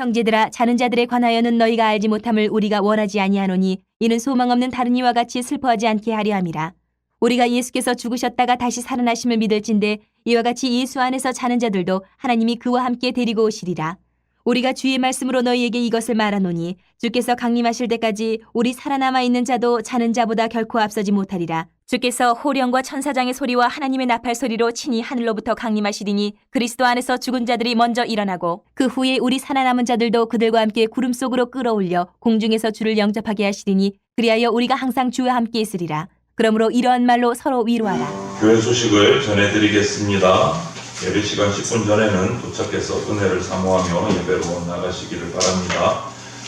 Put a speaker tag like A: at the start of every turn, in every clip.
A: 형제들아, 자는 자들에 관하여는 너희가 알지 못함을 우리가 원하지 아니하노니 이는 소망 없는 다른 이와 같이 슬퍼하지 않게 하려 함이라. 우리가 예수께서 죽으셨다가 다시 살아나심을 믿을진대 이와 같이 예수 안에서 자는 자들도 하나님이 그와 함께 데리고 오시리라. 우리가 주의 말씀으로 너희에게 이것을 말하노니 주께서 강림하실 때까지 우리 살아남아 있는 자도 자는 자보다 결코 앞서지 못하리라. 주께서 호령과 천사장의 소리와 하나님의 나팔 소리로 친히 하늘로부터 강림하시리니 그리스도 안에서 죽은 자들이 먼저 일어나고 그 후에 우리 살아남은 자들도 그들과 함께 구름 속으로 끌어올려 공중에서 주를 영접하게 하시리니 그리하여 우리가 항상 주와 함께 있으리라. 그러므로 이러한 말로 서로 위로하라.
B: 교회 소식을 전해드리겠습니다. 예배 시간 10분 전에는 도착해서 은혜를 사모하며 예배로 나가시기를 바랍니다.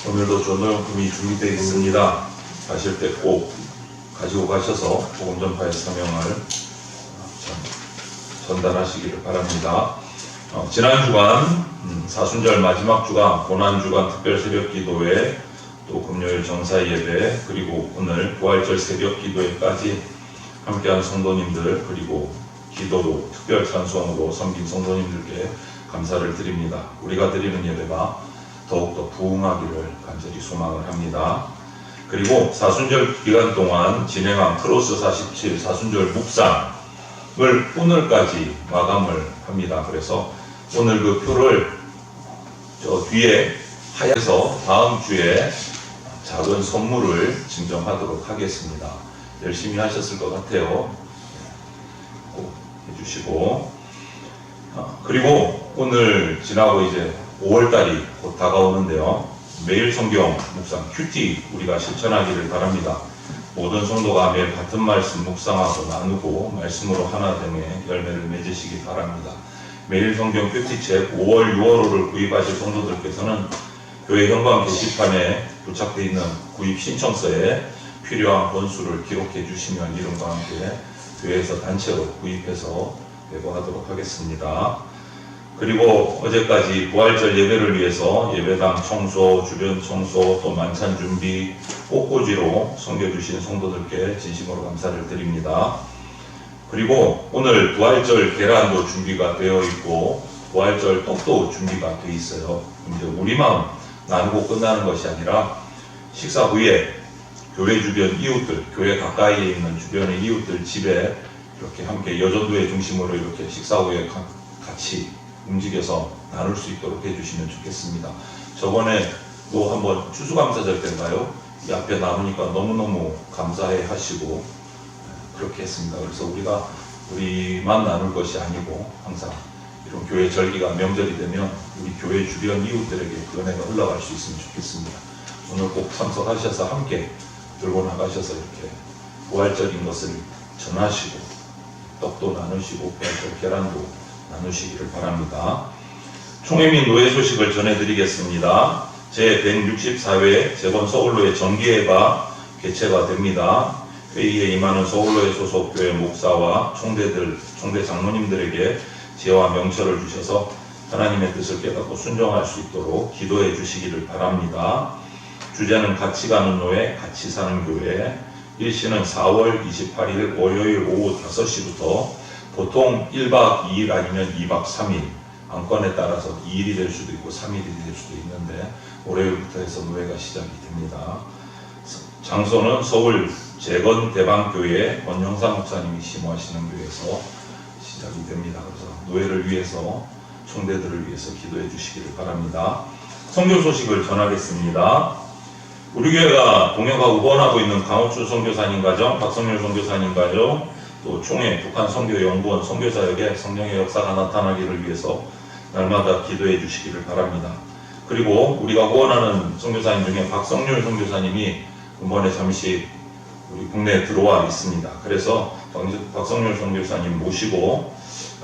B: 오늘도 전도용품이 준비되어 있습니다. 가실 때 꼭 가지고 가셔서 복음 전파의 사명을 전달하시기를 바랍니다. 지난 주간 사순절 마지막 주간 고난주간 특별 새벽 기도회, 또 금요일 정사 예배, 그리고 오늘 부활절 새벽 기도회까지 함께한 성도님들, 그리고 기도로 특별 찬송으로 섬긴 성도님들께 감사를 드립니다. 우리가 드리는 예배가 더욱더 부흥하기를 간절히 소망을 합니다. 그리고 사순절 기간 동안 진행한 크로스 47 사순절 묵상을 오늘까지 마감을 합니다. 그래서 오늘 그 표를 저 뒤에 하여서 다음 주에 작은 선물을 증정하도록 하겠습니다. 열심히 하셨을 것 같아요. 꼭 해주시고, 그리고 오늘 지나고 이제 5월달이 곧 다가오는데요. 매일 성경 묵상 큐티 우리가 실천하기를 바랍니다. 모든 성도가 매일 같은 말씀 묵상하고 나누고 말씀으로 하나 되며 열매를 맺으시기 바랍니다. 매일 성경 큐티책 5월, 6월호를 구입하실 성도들께서는 교회 현관 게시판에 부착되어 있는 구입 신청서에 필요한 번수를 기록해 주시면 이름과 함께 교회에서 단체로 구입해서 배부하도록 하겠습니다. 그리고 어제까지 부활절 예배를 위해서 예배당 청소, 주변 청소, 또 만찬 준비 꽃꽂이로 섬겨주신 성도들께 진심으로 감사를 드립니다. 그리고 오늘 부활절 계란도 준비가 되어 있고 부활절 떡도 준비가 되어 있어요. 이제 우리만 나누고 끝나는 것이 아니라 식사 후에 교회 주변 이웃들, 교회 가까이에 있는 주변의 이웃들 집에 이렇게 함께 여전도회 중심으로 이렇게 식사 후에 같이 움직여서 나눌 수 있도록 해주시면 좋겠습니다. 저번에 또 한번 추수감사절 때인가요? 이 앞에 나누니까 너무너무 감사해 하시고 그렇게 했습니다. 그래서 우리가 우리만 나눌 것이 아니고 항상 이런 교회 절기가 명절이 되면 우리 교회 주변 이웃들에게 그 은혜가 흘러갈 수 있으면 좋겠습니다. 오늘 꼭 참석하셔서 함께 들고 나가셔서 이렇게 부활적인 것을 전하시고 떡도 나누시고 부활절 계란도 나누시기를 바랍니다. 총회 및 노예 소식을 전해드리겠습니다. 제164회 재본 서울로의 정기회가 개최가 됩니다. 회의에 임하는 서울로의 소속 교회 목사와 총대 장로님들에게 지혜와 명철을 주셔서 하나님의 뜻을 깨닫고 순종할 수 있도록 기도해 주시기를 바랍니다. 주제는 같이 가는 노예, 같이 사는 교회. 일시는 4월 28일 월요일 오후 5시부터 보통 1박 2일 아니면 2박 3일, 안건에 따라서 2일이 될 수도 있고 3일이 될 수도 있는데 월요일부터 해서 노예가 시작이 됩니다. 장소는 서울 재건대방교회 권영사 목사님이 심호하시는 교회에서 시작이 됩니다. 그래서 노예를 위해서, 총대들을 위해서 기도해 주시기를 바랍니다. 선교 소식을 전하겠습니다. 우리 교회가 동역하고 후원하고 있는 강호춘 선교사님 가정, 박성렬 선교사님 가정, 또 총회 북한 선교연구원 선교사역에 성령의 역사가 나타나기를 위해서 날마다 기도해 주시기를 바랍니다. 그리고 우리가 후원하는 선교사님 중에 박성률 선교사님이 이번에 잠시 우리 국내에 들어와 있습니다. 그래서 박성률 선교사님 모시고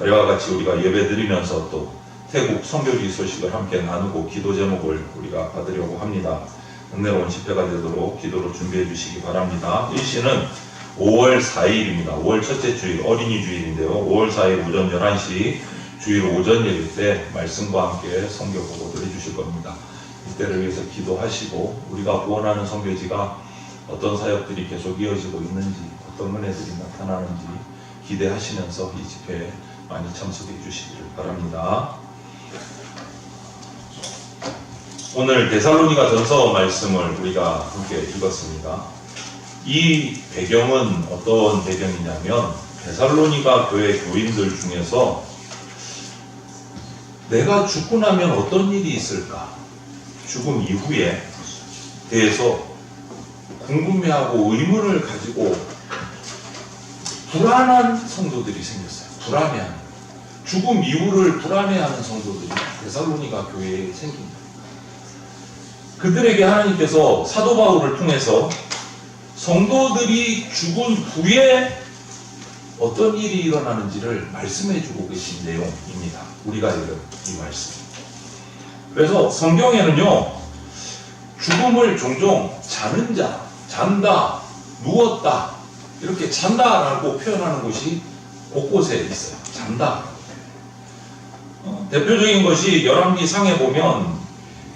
B: 이와 같이 우리가 예배 드리면서 또 태국 선교지 소식을 함께 나누고 기도 제목을 우리가 받으려고 합니다. 은혜로운 집회가 되도록 기도로 준비해 주시기 바랍니다. 일시는 5월 4일입니다. 5월 첫째 주일, 어린이 주일인데요. 5월 4일 오전 11시 주일 오전 예배 때 말씀과 함께 선교 보고를 해주실 겁니다. 이때를 위해서 기도하시고 우리가 후원하는 선교지가 어떤 사역들이 계속 이어지고 있는지, 어떤 은혜들이 나타나는지 기대하시면서 이 집회에 많이 참석해 주시기를 바랍니다. 오늘 데살로니가 전서 말씀을 우리가 함께 읽었습니다. 이 배경은 어떤 배경이냐면 데살로니가 교회 교인들 중에서 내가 죽고 나면 어떤 일이 있을까? 죽음 이후에 대해서 궁금해하고 의문을 가지고 불안한 성도들이 생겼어요. 불안해하는. 죽음 이후를 불안해하는 성도들이 데살로니가 교회에 생깁니다. 그들에게 하나님께서 사도 바울을 통해서 성도들이 죽은 후에 어떤 일이 일어나는지를 말씀해 주고 계신 내용입니다. 우리가 읽은 이 말씀. 그래서 성경에는요, 죽음을 종종 자는 자, 잔다, 누웠다, 이렇게 잔다라고 표현하는 곳이 곳곳에 있어요. 잔다. 대표적인 것이 열왕기 상에 보면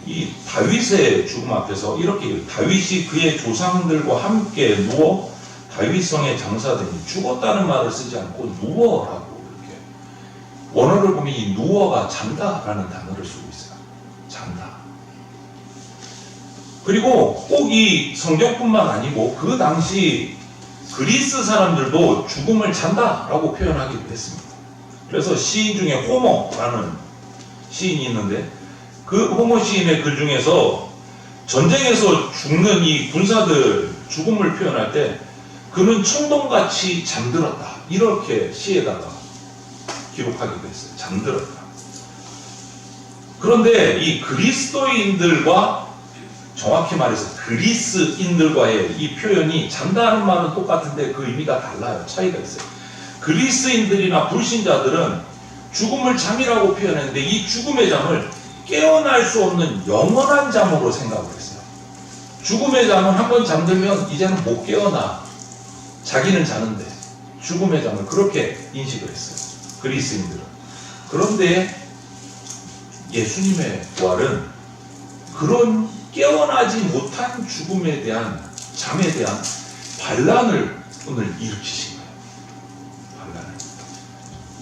B: 이 다윗의 죽음 앞에서 이렇게 다윗이 그의 조상들과 함께 누워 다윗성에 장사되니 죽었다는 말을 쓰지 않고 누워라고 이렇게 원어를 보면 이 누워가 잔다라는 단어를 쓰고 있어요. 잔다. 그리고 꼭 이 성경뿐만 아니고 그 당시 그리스 사람들도 죽음을 잔다라고 표현하기도 했습니다. 그래서 시인 중에 호모라는 시인이 있는데 그 호모 시인의 글 중에서 전쟁에서 죽는 이 군사들 죽음을 표현할 때 그는 청동같이 잠들었다. 이렇게 시에다가 기록하기도 했어요. 잠들었다. 그런데 이 그리스도인들과 정확히 말해서 그리스인들과의 이 표현이 잔다는 말은 똑같은데 그 의미가 달라요. 차이가 있어요. 그리스인들이나 불신자들은 죽음을 잠이라고 표현했는데 이 죽음의 잠을 깨어날 수 없는 영원한 잠으로 생각을 했어요. 죽음의 잠은 한번 잠들면 이제는 못 깨어나. 자기는 자는데 죽음의 잠을 그렇게 인식을 했어요. 그리스인들은. 그런데 예수님의 부활은 그런 깨어나지 못한 죽음에 대한 잠에 대한 반란을 오늘 일으키신 거예요. 반란을.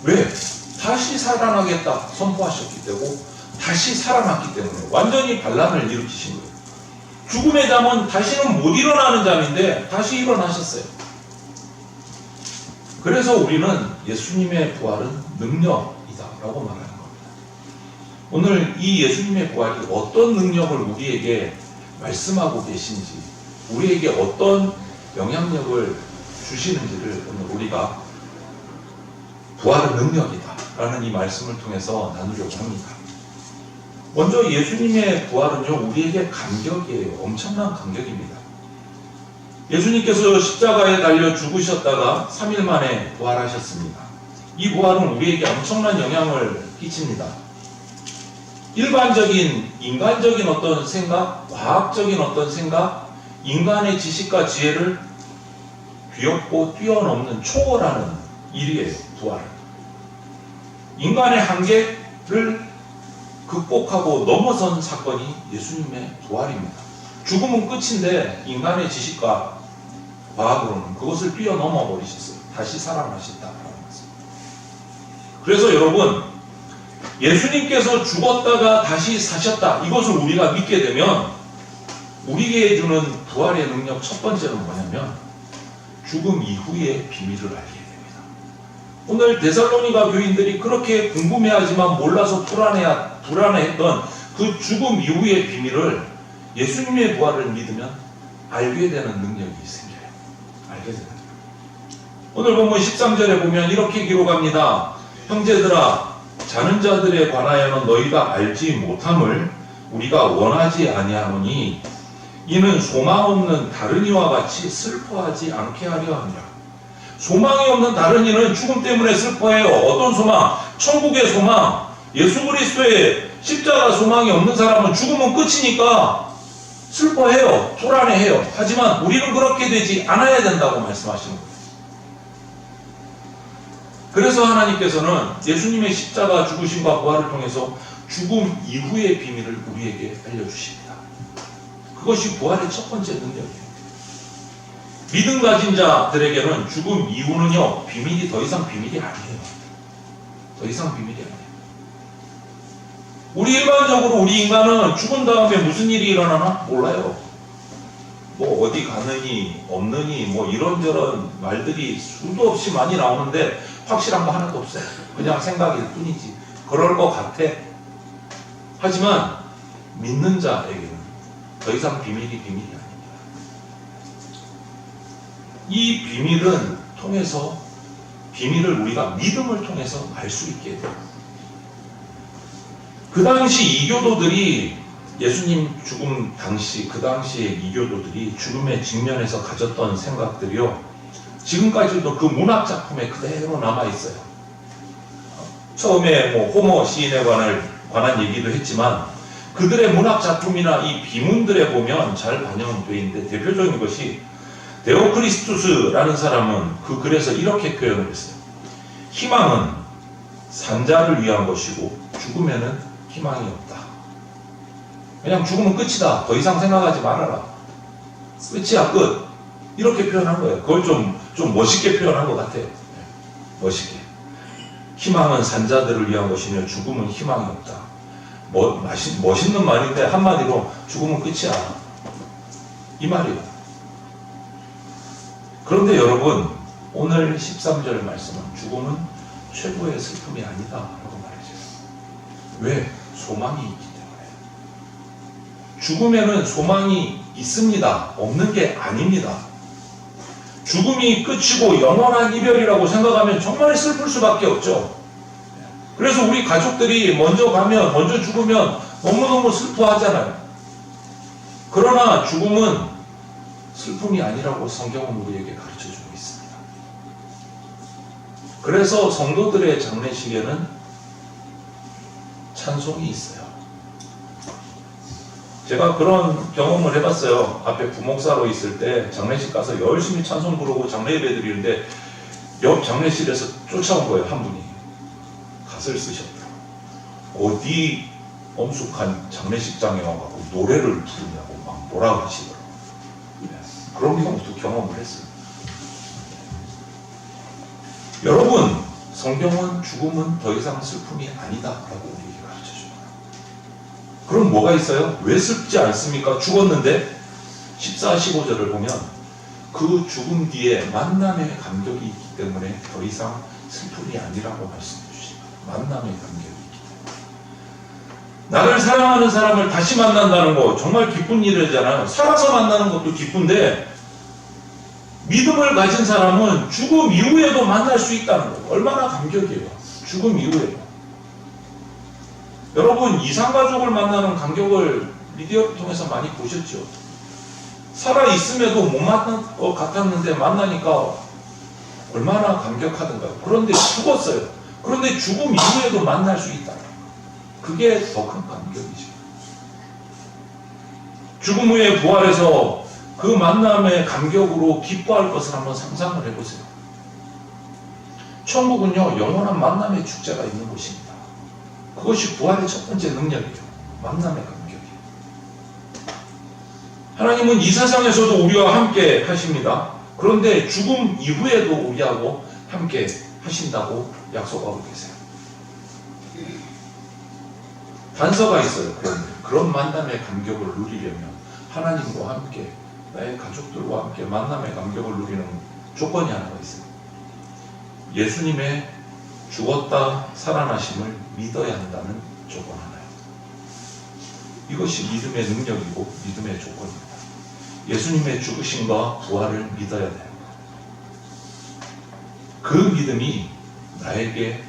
B: 왜? 다시 살아나겠다 선포하셨기 때문에 다시 살아났기 때문에 완전히 반란을 일으키신 거예요. 죽음의 잠은 다시는 못 일어나는 잠인데 다시 일어나셨어요. 그래서 우리는 예수님의 부활은 능력이다 라고 말하는 겁니다. 오늘 이 예수님의 부활이 어떤 능력을 우리에게 말씀하고 계신지, 우리에게 어떤 영향력을 주시는지를 오늘 우리가 부활은 능력이다 라는 이 말씀을 통해서 나누려고 합니다. 먼저 예수님의 부활은요, 우리에게 감격이에요. 엄청난 감격입니다. 예수님께서 십자가에 달려 죽으셨다가 3일 만에 부활하셨습니다. 이 부활은 우리에게 엄청난 영향을 끼칩니다. 일반적인 인간적인 어떤 생각, 과학적인 어떤 생각, 인간의 지식과 지혜를 뒤엎고 뛰어넘는 초월하는 일이에요. 부활은. 인간의 한계를 극복하고 넘어선 사건이 예수님의 부활입니다. 죽음은 끝인데 인간의 지식과 과학으로는 그것을 뛰어넘어 버리셨어요. 다시 살아나셨다라는 것입니다. 그래서 여러분, 예수님께서 죽었다가 다시 사셨다. 이것을 우리가 믿게 되면 우리에게 주는 부활의 능력 첫 번째는 뭐냐면 죽음 이후의 비밀을 알게 됩니다. 오늘 데살로니가 교인들이 그렇게 궁금해하지만 몰라서 불안해했던 그 죽음 이후의 비밀을 예수님의 부활을 믿으면 알게 되는 능력이 생겨요. 알게 되는. 오늘 본문 13절에 보면 이렇게 기록합니다. 형제들아, 자는 자들에 관하여는 너희가 알지 못함을 우리가 원하지 아니하노니 이는 소망 없는 다른 이와 같이 슬퍼하지 않게 하려 함이라. 소망이 없는 다른 이는 죽음 때문에 슬퍼해요. 어떤 소망? 천국의 소망. 예수 그리스도의 십자가 소망이 없는 사람은 죽음은 끝이니까 슬퍼해요. 불안해해요. 하지만 우리는 그렇게 되지 않아야 된다고 말씀하시는 거예요. 그래서 하나님께서는 예수님의 십자가 죽으심과 부활을 통해서 죽음 이후의 비밀을 우리에게 알려주십니다. 그것이 부활의 첫 번째 능력이에요. 믿음 가진 자들에게는 죽음 이후는요, 비밀이 더 이상 비밀이 아니에요. 더 이상 비밀이 아니에요. 우리 일반적으로 우리 인간은 죽은 다음에 무슨 일이 일어나나 몰라요. 뭐 어디 가느니 없느니 뭐 이런저런 말들이 수도 없이 많이 나오는데 확실한 거 하나도 없어요. 그냥 생각일 뿐이지. 그럴 것 같아. 하지만 믿는 자에게는 더 이상 비밀이 아닙니다. 이 비밀을 우리가 믿음을 통해서 알 수 있게 돼요. 그 당시 이교도들이 예수님 죽음 당시 그 당시의 이교도들이 죽음에 직면해서 가졌던 생각들이요, 지금까지도 그 문학 작품에 그대로 남아 있어요. 처음에 뭐 호모 시인에 관한 얘기도 했지만 그들의 문학 작품이나 이 비문들에 보면 잘 반영되어 있는데, 대표적인 것이 데오크리스투스라는 사람은 그 글에서 이렇게 표현을 했어요. 희망은 산자를 위한 것이고 죽음에는 희망이 없다. 그냥 죽으면 끝이다. 더 이상 생각하지 말아라. 끝이야, 끝. 이렇게 표현한 거예요. 그걸 좀 멋있게 표현한 것 같아요. 멋있게. 희망은 산자들을 위한 것이며 죽음은 희망이 없다. 멋있는 말인데 한마디로 죽으면 끝이야. 이 말이에요. 그런데 여러분, 오늘 13절 말씀은 죽음은 최고의 슬픔이 아니다 라고 말해줘요. 왜? 소망이 있기 때문에. 죽음에는 소망이 있습니다. 없는 게 아닙니다. 죽음이 끝이고 영원한 이별이라고 생각하면 정말 슬플 수밖에 없죠. 그래서 우리 가족들이 먼저 죽으면 너무너무 슬퍼하잖아요. 그러나 죽음은 슬픔이 아니라고 성경은 우리에게 가르쳐주고 있습니다. 그래서 성도들의 장례식에는 찬송이 있어요. 제가 그런 경험을 해봤어요. 앞에 부목사로 있을 때 장례식 가서 열심히 찬송 부르고 장례 예배 드리는데 옆 장례실에서 쫓아온 거예요. 한 분이 갓을 쓰셨다. 어디 엄숙한 장례식장에 와서 노래를 부르냐고 막 뭐라 그러시더라고요. 그런 경우도 경험을 했어요. 여러분, 성경은 죽음은 더 이상 슬픔이 아니다라고 우리에게 가르쳐줍니다. 그럼 뭐가 있어요? 왜 슬프지 않습니까? 죽었는데 14, 15절을 보면 그 죽음 뒤에 만남의 감격이 있기 때문에 더 이상 슬픔이 아니라고 말씀해 주십니다. 만남의 감격이 있기 때문에. 나를 사랑하는 사람을 다시 만난다는 거 정말 기쁜 일이잖아요. 살아서 만나는 것도 기쁜데 믿음을 가진 사람은 죽음 이후에도 만날 수 있다는 거 얼마나 감격이에요. 죽음 이후에도. 여러분, 이상가족을 만나는 감격을 미디어를 통해서 많이 보셨죠? 살아있음에도 못 만날 것 같았는데 만나니까 얼마나 감격하던가요. 그런데 죽었어요. 그런데 죽음 이후에도 만날 수 있다. 그게 더 큰 감격이죠. 죽음 후에 부활해서 그 만남의 감격으로 기뻐할 것을 한번 상상을 해보세요. 천국은요, 영원한 만남의 축제가 있는 곳입니다. 그것이 부활의 첫 번째 능력이에요. 만남의 감격이에요. 하나님은 이 세상에서도 우리와 함께 하십니다. 그런데 죽음 이후에도 우리하고 함께 하신다고 약속하고 계세요. 단서가 있어요. 그런 만남의 감격을 누리려면 하나님과 함께, 나의 가족들과 함께 만남의 감격을 누리는 조건이 하나가 있어요. 예수님의 죽었다 살아나심을 믿어야 한다는 조건 하나예요. 이것이 믿음의 능력이고 믿음의 조건입니다. 예수님의 죽으심과 부활을 믿어야 돼요. 그 믿음이 나에게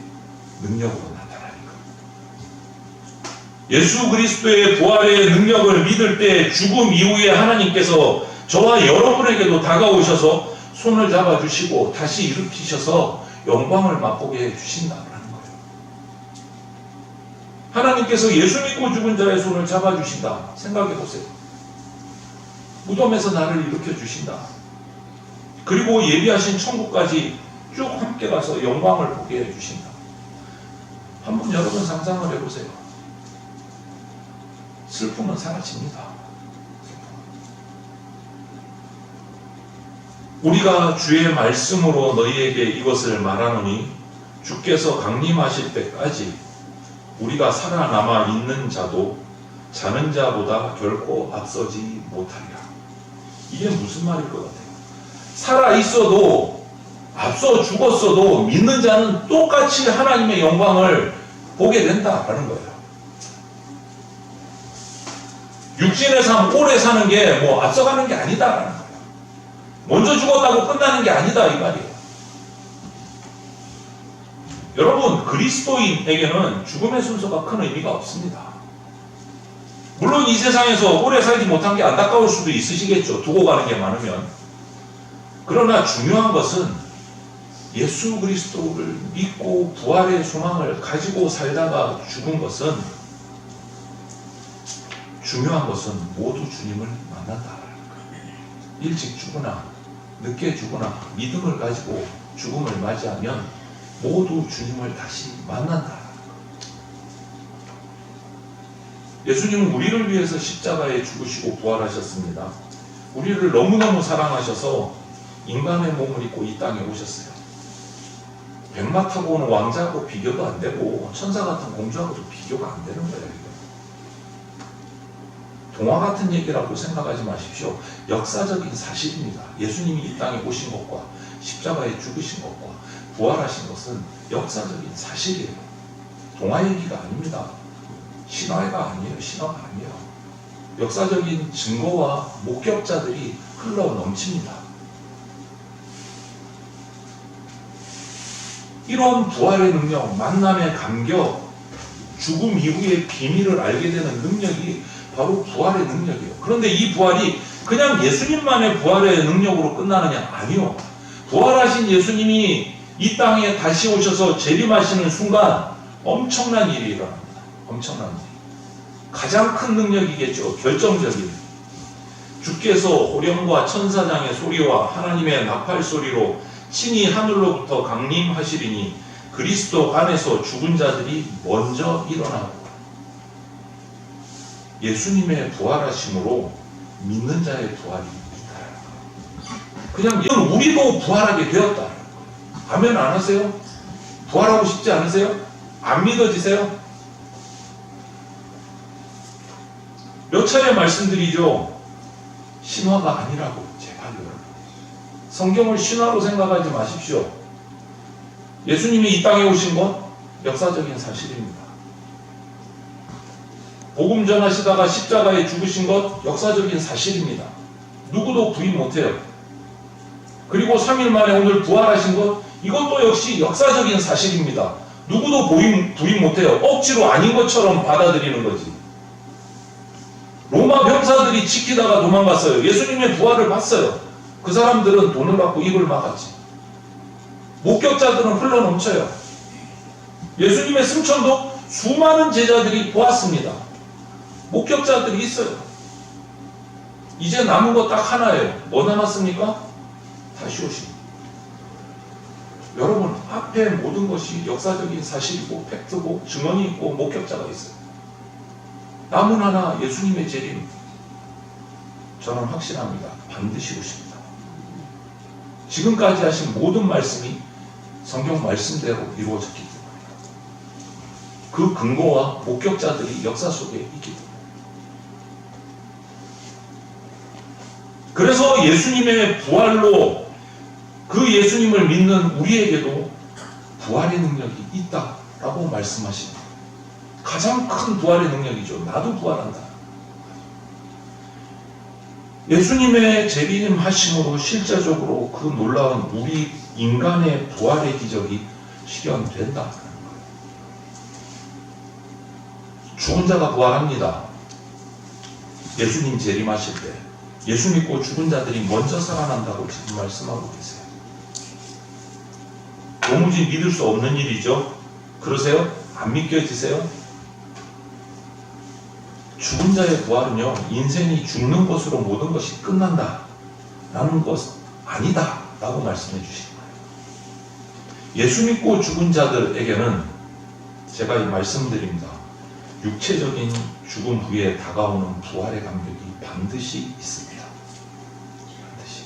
B: 능력으로 나타나니까. 예수 그리스도의 부활의 능력을 믿을 때 죽음 이후에 하나님께서 저와 여러분에게도 다가오셔서 손을 잡아주시고 다시 일으키셔서 영광을 맛보게 해주신다는 거예요. 하나님께서 예수 믿고 죽은 자의 손을 잡아주신다. 생각해 보세요. 무덤에서 나를 일으켜 주신다. 그리고 예비하신 천국까지 쭉 함께 가서 영광을 보게 해주신다. 한번 여러분 상상을 해보세요. 슬픔은 사라집니다. 우리가 주의 말씀으로 너희에게 이것을 말하노니 주께서 강림하실 때까지 우리가 살아남아 있는 자도 자는 자보다 결코 앞서지 못하리라. 이게 무슨 말일 것 같아요? 살아 있어도 앞서 죽었어도 믿는 자는 똑같이 하나님의 영광을 보게 된다라는 거예요. 육신의 삶 오래 사는 게 뭐 앞서가는 게 아니다라는 거예요. 먼저 죽었다고 끝나는 게 아니다 이 말이에요. 여러분, 그리스도인에게는 죽음의 순서가 큰 의미가 없습니다. 물론 이 세상에서 오래 살지 못한 게 안타까울 수도 있으시겠죠. 두고 가는 게 많으면. 그러나 중요한 것은 예수 그리스도를 믿고 부활의 소망을 가지고 살다가 죽은 것은, 중요한 것은 모두 주님을 만난다. 일찍 죽으나 늦게 죽으나 믿음을 가지고 죽음을 맞이하면 모두 주님을 다시 만난다. 예수님은 우리를 위해서 십자가에 죽으시고 부활하셨습니다. 우리를 너무너무 사랑하셔서 인간의 몸을 입고 이 땅에 오셨어요. 백마 타고 오는 왕자하고 비교도 안 되고 천사 같은 공주하고도 비교가 안 되는 거예요. 동화 같은 얘기라고 생각하지 마십시오. 역사적인 사실입니다. 예수님이 이 땅에 오신 것과 십자가에 죽으신 것과 부활하신 것은 역사적인 사실이에요. 동화 얘기가 아닙니다. 신화가 아니에요. 신화가 아니에요. 역사적인 증거와 목격자들이 흘러 넘칩니다. 이런 부활의 능력, 만남의 감격, 죽음 이후의 비밀을 알게 되는 능력이 바로 부활의 능력이에요. 그런데 이 부활이 그냥 예수님만의 부활의 능력으로 끝나느냐? 아니요. 부활하신 예수님이 이 땅에 다시 오셔서 재림하시는 순간 엄청난 일이 일어납니다. 엄청난 일. 가장 큰 능력이겠죠. 결정적인. 주께서 호령과 천사장의 소리와 하나님의 나팔 소리로 친히 하늘로부터 강림하시리니 그리스도 안에서 죽은 자들이 먼저 일어나고, 예수님의 부활하심으로 믿는 자의 부활이 있다. 그냥 우리도 부활하게 되었다. 아멘 안 하세요? 부활하고 싶지 않으세요? 안 믿어지세요? 몇 차례 말씀드리죠. 신화가 아니라고. 제발요. 성경을 신화로 생각하지 마십시오. 예수님이 이 땅에 오신 건 역사적인 사실입니다. 복음 전하시다가 십자가에 죽으신 것 역사적인 사실입니다. 누구도 부인 못해요. 그리고 3일 만에 오늘 부활하신 것, 이것도 역시 역사적인 사실입니다. 누구도 부인 못해요. 억지로 아닌 것처럼 받아들이는 거지. 로마 병사들이 지키다가 도망갔어요. 예수님의 부활을 봤어요. 그 사람들은 돈을 받고 입을 막았지. 목격자들은 흘러넘쳐요. 예수님의 승천도 수많은 제자들이 보았습니다. 목격자들이 있어요. 이제 남은 거 딱 하나예요. 뭐 남았습니까? 다시 오십니다. 여러분, 앞에 모든 것이 역사적인 사실이고 팩트고 증언이 있고 목격자가 있어요. 남은 하나, 예수님의 재림. 저는 확신합니다. 반드시 오십니다. 지금까지 하신 모든 말씀이 성경 말씀대로 이루어졌기 때문입니다. 그 근거와 목격자들이 역사 속에 있기 때문입니다. 그래서 예수님의 부활로 그 예수님을 믿는 우리에게도 부활의 능력이 있다라고 말씀하십니다. 가장 큰 부활의 능력이죠. 나도 부활한다. 예수님의 재림하심으로 실제적으로 그 놀라운 우리 인간의 부활의 기적이 실현된다는 거예요. 죽은 자가 부활합니다. 예수님 재림하실 때 예수 믿고 죽은 자들이 먼저 살아난다고 지금 말씀하고 계세요. 도무지 믿을 수 없는 일이죠. 그러세요? 안 믿겨지세요? 죽은 자의 부활은요, 인생이 죽는 것으로 모든 것이 끝난다 라는 것 아니다 라고 말씀해 주시는 거예요. 예수 믿고 죽은 자들에게는 제가 말씀드립니다. 육체적인 죽음 후에 다가오는 부활의 감격이 반드시 있습니다. 반드시.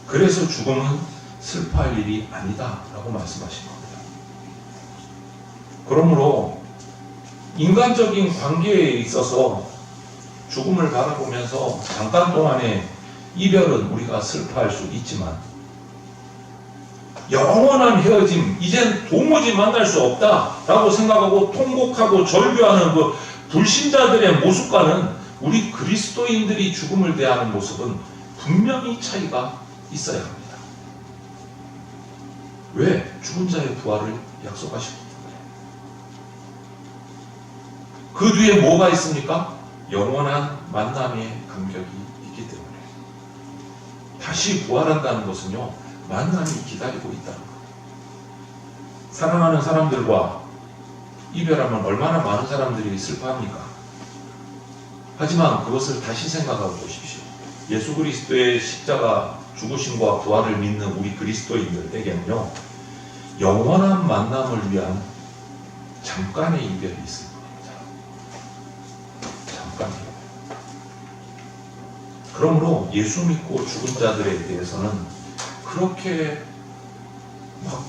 B: 그래서 죽음은 슬퍼할 일이 아니다 라고 말씀하신 겁니다. 그러므로 인간적인 관계에 있어서 죽음을 바라보면서 잠깐 동안의 이별은 우리가 슬퍼할 수 있지만 영원한 헤어짐, 이젠 도무지 만날 수 없다라고 생각하고 통곡하고 절규하는 그 불신자들의 모습과는 우리 그리스도인들이 죽음을 대하는 모습은 분명히 차이가 있어야 합니다. 왜? 죽은 자의 부활을 약속하셨기 때문에. 그 뒤에 뭐가 있습니까? 영원한 만남의 감격이 있기 때문에. 다시 부활한다는 것은요, 만남이 기다리고 있다는 것. 사랑하는 사람들과 이별하면 얼마나 많은 사람들이 슬퍼합니까? 하지만 그것을 다시 생각하고 보십시오. 예수 그리스도의 십자가 죽으심과 부활을 믿는 우리 그리스도인들에게는요, 영원한 만남을 위한 잠깐의 이별이 있을 겁니다. 잠깐이요. 그러므로 예수 믿고 죽은 자들에 대해서는 그렇게 막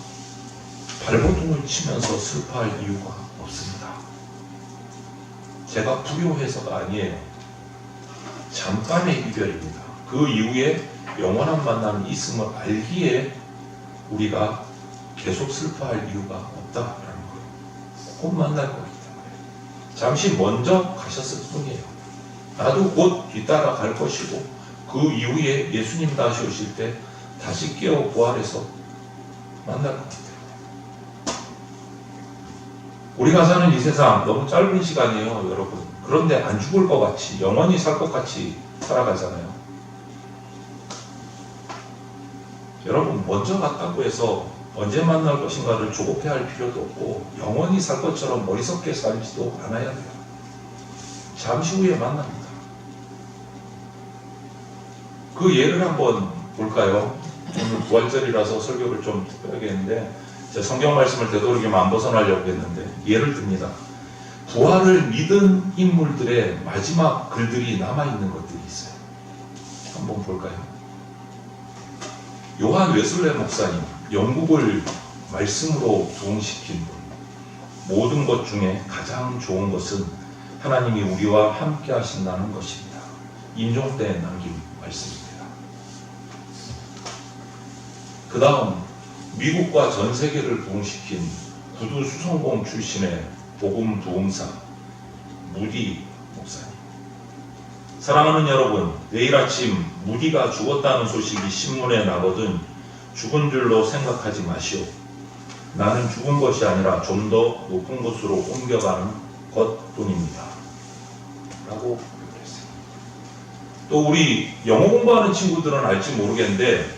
B: 발버둥을 치면서 슬퍼할 이유가 없습니다. 제가 불효해서가 아니에요. 잠깐의 이별입니다. 그 이후에 영원한 만남이 있음을 알기에 우리가 계속 슬퍼할 이유가 없다라는 거예요. 곧 만날 거기 때문에. 잠시 먼저 가셨을 뿐이에요. 나도 곧 뒤따라 갈 것이고 그 이후에 예수님 다시 오실 때 다시 깨어 부활해서 만날 거기 때문에. 우리가 사는 이 세상 너무 짧은 시간이에요, 여러분. 그런데 안 죽을 것 같이, 영원히 살 것 같이 살아가잖아요. 여러분, 먼저 갔다고 해서 언제 만날 것인가를 조급해할 필요도 없고 영원히 살 것처럼 머리석게 살지도 않아야 돼요. 잠시 후에 만납니다. 그 예를 한번 볼까요? 오늘 부활절이라서 설교를 좀 특별하게 했는데 제 성경 말씀을 되도록이면 안 벗어나려고 했는데 예를 듭니다. 부활을 믿은 인물들의 마지막 글들이 남아있는 것들이 있어요. 한번 볼까요? 요한 웨슬레 목사님, 영국을 말씀으로 부흥시킨 분. 모든 것 중에 가장 좋은 것은 하나님이 우리와 함께 하신다는 것입니다. 임종 때 남긴 말씀입니다. 그 다음 미국과 전 세계를 부흥시킨 구두 수성공 출신의 복음 부흥사 무디 목사님. 사랑하는 여러분, 내일 아침 무디가 죽었다는 소식이 신문에 나거든 죽은 줄로 생각하지 마시오. 나는 죽은 것이 아니라 좀 더 높은 곳으로 옮겨가는 것뿐입니다. 라고 표현했어요. 또 우리 영어 공부하는 친구들은 알지 모르겠는데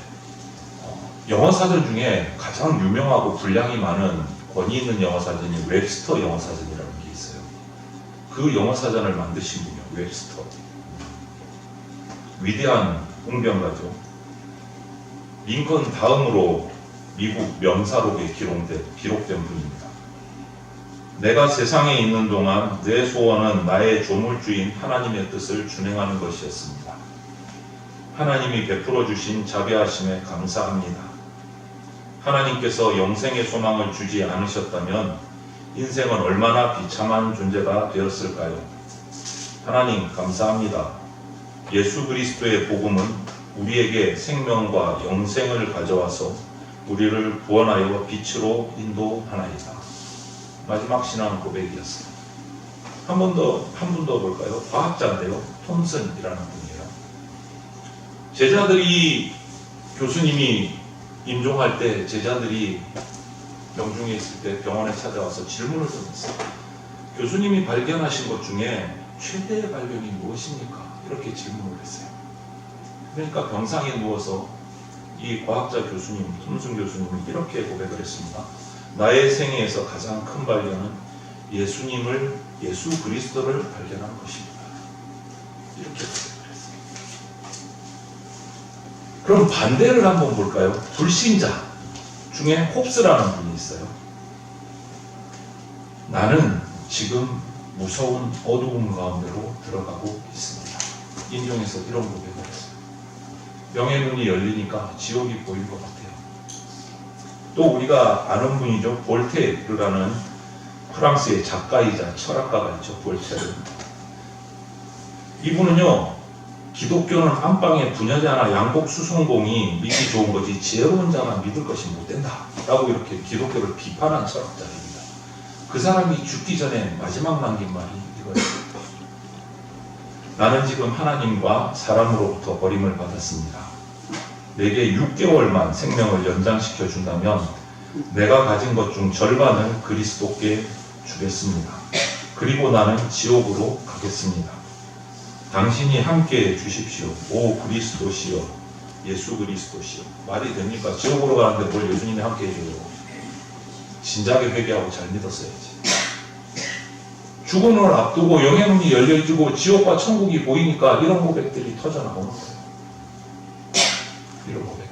B: 영어사전 중에 가장 유명하고 분량이 많은 권위 있는 영어사전이 웹스터 영어사전이라는 게 있어요. 그 영어사전을 만드신 분이요, 웹스터. 위대한 웅변가죠. 링컨 다음으로 미국 명사록에 기록된 분입니다. 내가 세상에 있는 동안 내 소원은 나의 조물주인 하나님의 뜻을 준행하는 것이었습니다. 하나님이 베풀어 주신 자비하심에 감사합니다. 하나님께서 영생의 소망을 주지 않으셨다면 인생은 얼마나 비참한 존재가 되었을까요? 하나님 감사합니다. 예수 그리스도의 복음은 우리에게 생명과 영생을 가져와서 우리를 구원하여 빛으로 인도하나이다. 마지막 신앙 고백이었습니다. 한 분 더 볼까요? 과학자인데요. 톰슨이라는 분이에요. 제자들이 교수님이 임종할 때 제자들이 병중에 있을 때 병원에 찾아와서 질문을 던졌어요. 교수님이 발견하신 것 중에 최대의 발견이 무엇입니까? 이렇게 질문을 했어요. 그러니까 병상에 누워서 이 과학자 교수님, 톰슨 교수님이 이렇게 고백을 했습니다. 나의 생애에서 가장 큰 발견은 예수 그리스도를 발견한 것입니다. 이렇게 고백을 했어요. 그럼 반대를 한번 볼까요? 불신자 중에 홉스라는 분이 있어요. 나는 지금 무서운 어두움 가운데로 들어가고 있습니다. 인종에서 이런 고백을 했어요. 명의 문이 열리니까 지옥이 보일 것 같아요. 또 우리가 아는 분이죠. 볼테르라는 프랑스의 작가이자 철학가가 있죠. 볼테르. 이분은요, 기독교는 안방의 부녀자나 양복 수송공이 믿기 좋은 거지 지혜로운 자가 믿을 것이 못 된다 라고 이렇게 기독교를 비판한 철학자입니다. 그 사람이 죽기 전에 마지막 남긴 말이 이거예요. 나는 지금 하나님과 사람으로부터 버림을 받았습니다. 내게 6개월만 생명을 연장시켜 준다면 내가 가진 것 중 절반을 그리스도께 주겠습니다. 그리고 나는 지옥으로 가겠습니다. 당신이 함께해 주십시오. 오 그리스도시여, 예수 그리스도시여. 말이 됩니까? 지옥으로 가는데 뭘 예수님이 함께해 줘요. 진작에 회개하고 잘 믿었어야지. 죽음을 앞두고 영행문이 열려지고 지옥과 천국이 보이니까 이런 고백들이 터져나오는 거예요. 이런 고백들이.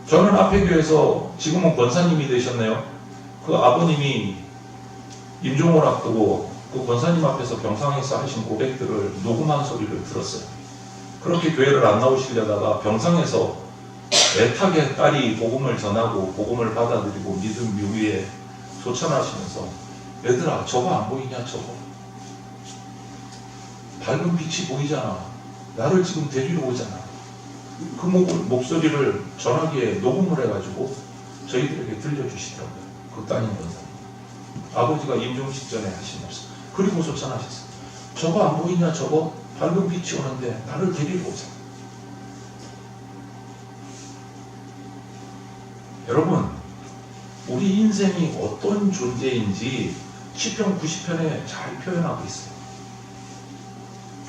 B: 저는 앞에 교회에서 지금은 권사님이 되셨네요. 그 아버님이 임종을 앞두고 그 권사님 앞에서 병상에서 하신 고백들을 녹음한 소리를 들었어요. 그렇게 교회를 안 나오시려다가 병상에서 애타게 딸이 복음을 전하고 복음을 받아들이고 믿음 묘위에 소천하시면서 얘들아 저거 안 보이냐 저거 밝은 빛이 보이잖아. 나를 지금 데리러 오잖아. 그 목소리를 전화기에 녹음을 해가지고 저희들에게 들려주시더라고요. 그 따님 권사님. 아버지가 임종식 전에 하신 말씀. 그리고 소천하셨어요. 저거 안 보이냐 저거 밝은 빛이 오는데 나를 데리러 오자. 여러분 우리 인생이 어떤 존재인지 시편 90편에 잘 표현하고 있어요.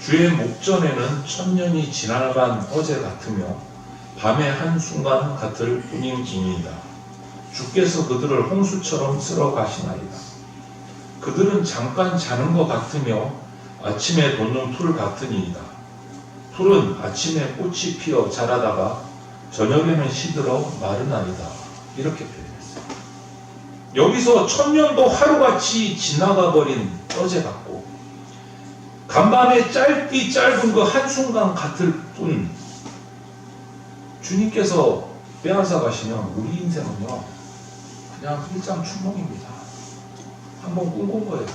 B: 주의 목전에는 천년이 지나간 어제 같으며 밤의 한순간 같을 뿐임이니이다. 주께서 그들을 홍수처럼 쓸어 가시나이다. 그들은 잠깐 자는 것 같으며 아침에 돋는 풀 같으니이다. 풀은 아침에 꽃이 피어 자라다가 저녁에는 시들어 마르나이다. 이렇게 표현했어요. 여기서 천년도 하루같이 지나가 버린 어제 같고 간밤에 짧디 짧은 그 한순간 같을 뿐 주님께서 빼앗아 가시면 우리 인생은요 그냥 일장춘몽입니다. 한번 꿈꾼 거예요.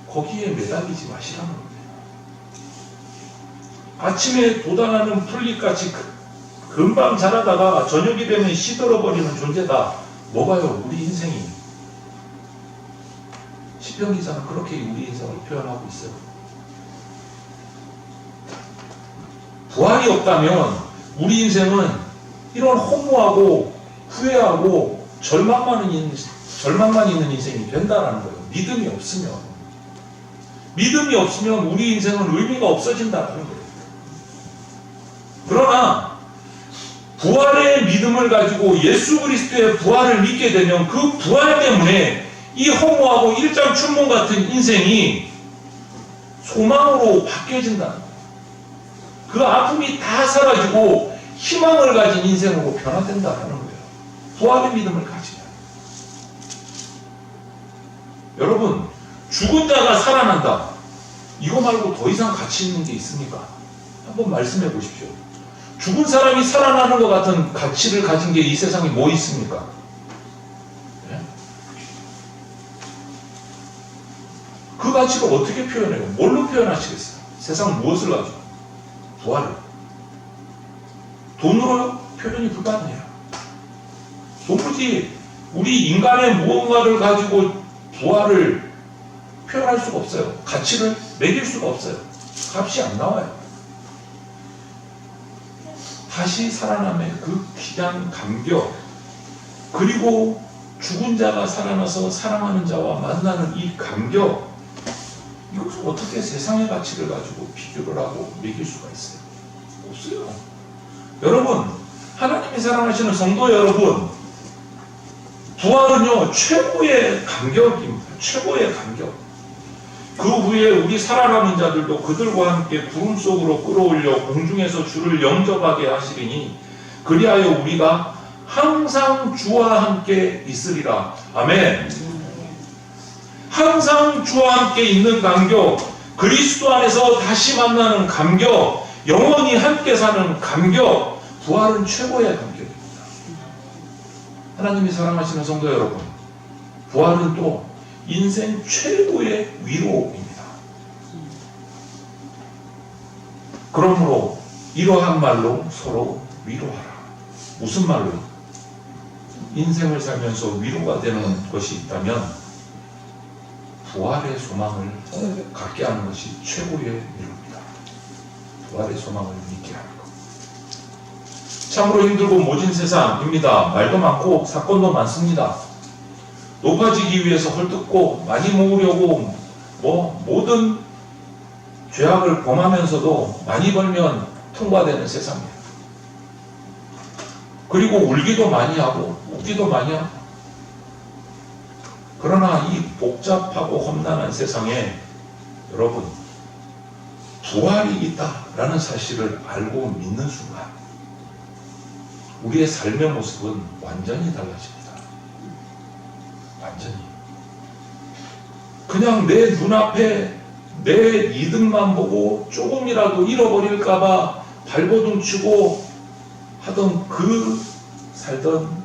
B: 거기에 매달리지 마시라는 거예요. 아침에 돋아나는 풀잎같이 금방 자라다가 저녁이 되면 시들어버리는 존재다. 뭐가요? 우리 인생이. 시편 기자는 그렇게 우리 인생을 표현하고 있어요. 부활이 없다면 우리 인생은 이런 허무하고 후회하고 절망만 있는 인생이 된다는 거예요. 믿음이 없으면 우리 인생은 의미가 없어진다는 거예요. 그러나 부활의 믿음을 가지고 예수 그리스도의 부활을 믿게 되면 그 부활 때문에 이 허무하고 일장춘몽 같은 인생이 소망으로 바뀌어진다는 거예요. 그 아픔이 다 사라지고 희망을 가진 인생으로 변화된다는 거예요. 부활의 믿음을 가지면. 여러분, 죽은 자가 살아난다. 이거 말고 더 이상 가치 있는 게 있습니까? 한번 말씀해 보십시오. 죽은 사람이 살아나는 것 같은 가치를 가진 게 이 세상에 뭐 있습니까? 네? 그 가치를 어떻게 표현해요? 뭘로 표현하시겠어요? 세상 무엇을 가지고? 부활을. 돈으로 표현이 불가능해요. 도무지 우리 인간의 무언가를 가지고 부활을 표현할 수가 없어요. 가치를 매길 수가 없어요. 값이 안 나와요. 다시 살아남의 그 귀한 감격, 그리고 죽은 자가 살아나서 사랑하는 자와 만나는 이 감격, 이것을 어떻게 세상의 가치를 가지고 비교를 하고 매길 수가 있어요? 없어요. 여러분, 하나님이 사랑하시는 성도 여러분, 부활은요 최고의 감격입니다. 최고의 감격. 그 후에 우리 살아남은 자들도 그들과 함께 구름 속으로 끌어올려 공중에서 주를 영접하게 하시리니 그리하여 우리가 항상 주와 함께 있으리라. 아멘. 항상 주와 함께 있는 감격, 그리스도 안에서 다시 만나는 감격, 영원히 함께 사는 감격, 부활은 최고의 감격입니다. 하나님이 사랑하시는 성도 여러분, 부활은 또 인생 최고의 위로입니다. 그러므로 이러한 말로 서로 위로하라. 무슨 말로? 인생을 살면서 위로가 되는 것이 있다면 부활의 소망을 갖게 하는 것이 최고의 위로입니다. 부활의 소망을 믿게 하는 것. 참으로 힘들고 모진 세상입니다. 말도 많고 사건도 많습니다. 높아지기 위해서 헐뜯고 많이 모으려고 모든 죄악을 범하면서도 많이 벌면 통과되는 세상이에요. 그리고 울기도 많이 하고 웃기도 많이 하고. 그러나 이 복잡하고 험난한 세상에 여러분, 부활이 있다라는 사실을 알고 믿는 순간 우리의 삶의 모습은 완전히 달라집니다. 완전히. 그냥 내 눈앞에 내 이득만 보고 조금이라도 잃어버릴까봐 발버둥 치고 하던 살던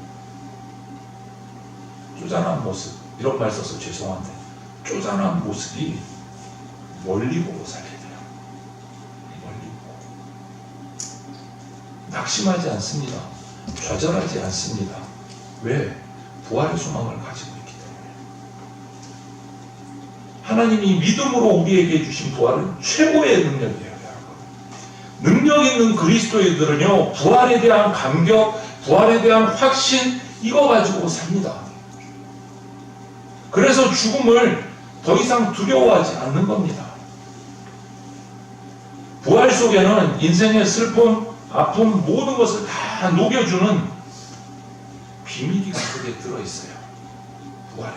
B: 쪼잔한 모습, 이런 말 써서 죄송한데 쪼잔한 모습이 멀리 보고 살게 돼요. 멀리 보고. 낙심하지 않습니다. 좌절하지 않습니다. 왜? 부활의 소망을 가지고 있기 때문에. 하나님이 믿음으로 우리에게 주신 부활은 최고의 능력이에요. 능력 있는 그리스도인들은요, 부활에 대한 감격, 부활에 대한 확신, 이거 가지고 삽니다. 그래서 죽음을 더 이상 두려워하지 않는 겁니다. 부활 속에는 인생의 슬픔, 아픔, 모든 것을 다 녹여주는 비밀이 속에 들어있어요. 부활에.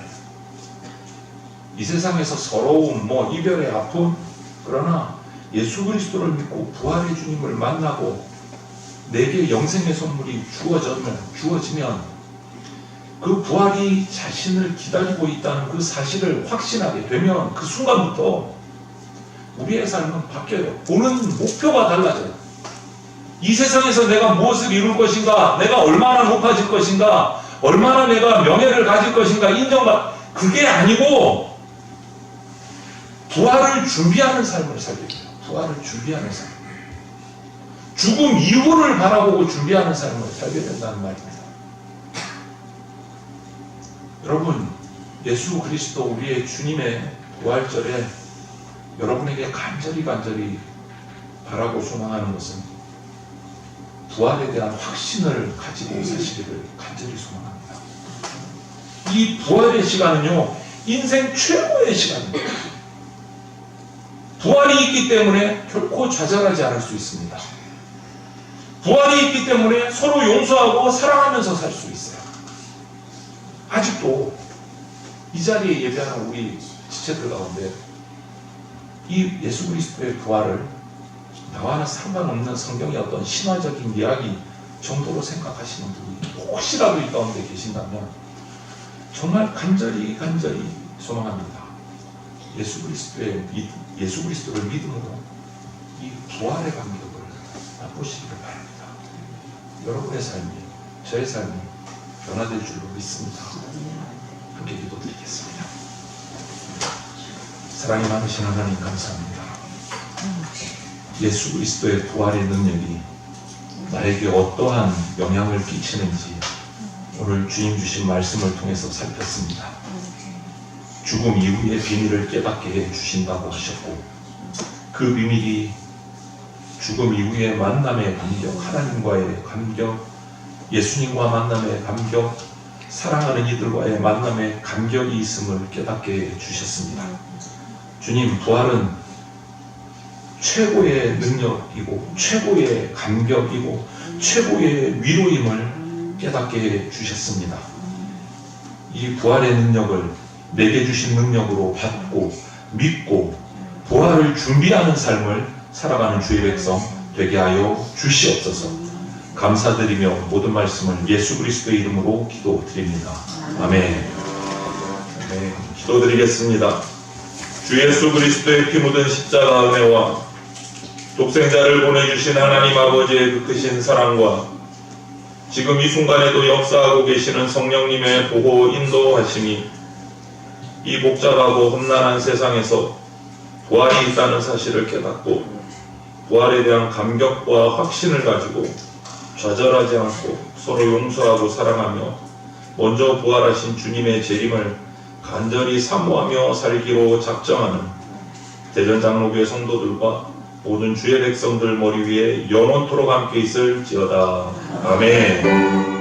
B: 이 세상에서 서러움, 이별의 아픔, 그러나 예수 그리스도를 믿고 부활의 주님을 만나고 내게 영생의 선물이 주어지면 그 부활이 자신을 기다리고 있다는 그 사실을 확신하게 되면 그 순간부터 우리의 삶은 바뀌어요. 보는 목표가 달라져요. 이 세상에서 내가 무엇을 이룰 것인가, 내가 얼마나 높아질 것인가, 얼마나 내가 명예를 가질 것인가, 그게 아니고 부활을 준비하는 삶을 살게 돼요. 부활을 준비하는 삶. 죽음 이후를 바라보고 준비하는 삶을 살게 된다는 말입니다. 여러분, 예수 그리스도 우리의 주님의 부활절에 여러분에게 간절히 바라고 소망하는 것은 부활에 대한 확신을 가지고 사시기를 간절히 소망합니다. 이 부활의 시간은요, 인생 최고의 시간입니다. 부활이 있기 때문에 결코 좌절하지 않을 수 있습니다. 부활이 있기 때문에 서로 용서하고 사랑하면서 살 수 있어요. 아직도 이 자리에 예배하는 우리 지체들 가운데 이 예수 그리스도의 부활을 나와는 상관없는 성경의 어떤 신화적인 이야기 정도로 생각하시는 분이 혹시라도 이 가운데 계신다면 정말 간절히 소망합니다. 예수 그리스도를 믿음으로 이 부활의 감격을 맛보시기를 바랍니다. 여러분의 삶이, 저의 삶이 변화될 줄로 믿습니다. 함께 기도드리겠습니다. 사랑이 많으신 하나님 감사합니다. 예수 그리스도의 부활의 능력이 나에게 어떠한 영향을 끼치는지 오늘 주님 주신 말씀을 통해서 살폈습니다. 죽음 이후의 비밀을 깨닫게 해주신다고 하셨고, 그 비밀이 죽음 이후의 만남의 감격, 하나님과의 감격, 예수님과 만남의 감격, 사랑하는 이들과의 만남의 감격이 있음을 깨닫게 해주셨습니다. 주님, 부활은 최고의 능력이고 최고의 감격이고 최고의 위로임을 깨닫게 해주셨습니다. 이 부활의 능력을 내게 주신 능력으로 받고 믿고 부활을 준비하는 삶을 살아가는 주의 백성 되게 하여 주시옵소서. 감사드리며 모든 말씀을 예수 그리스도의 이름으로 기도드립니다. 아멘. 네, 기도드리겠습니다. 주 예수 그리스도의 피 묻은 십자가 은혜와 독생자를 보내주신 하나님 아버지의 그 크신 사랑과 지금 이 순간에도 역사하고 계시는 성령님의 보호 인도하심이 이 복잡하고 험난한 세상에서 부활이 있다는 사실을 깨닫고 부활에 대한 감격과 확신을 가지고 좌절하지 않고 서로 용서하고 사랑하며 먼저 부활하신 주님의 재림을 간절히 사모하며 살기로 작정하는 대전장로교회 성도들과 모든 주의 백성들 머리 위에 영원토록 함께 있을지어다. 아멘.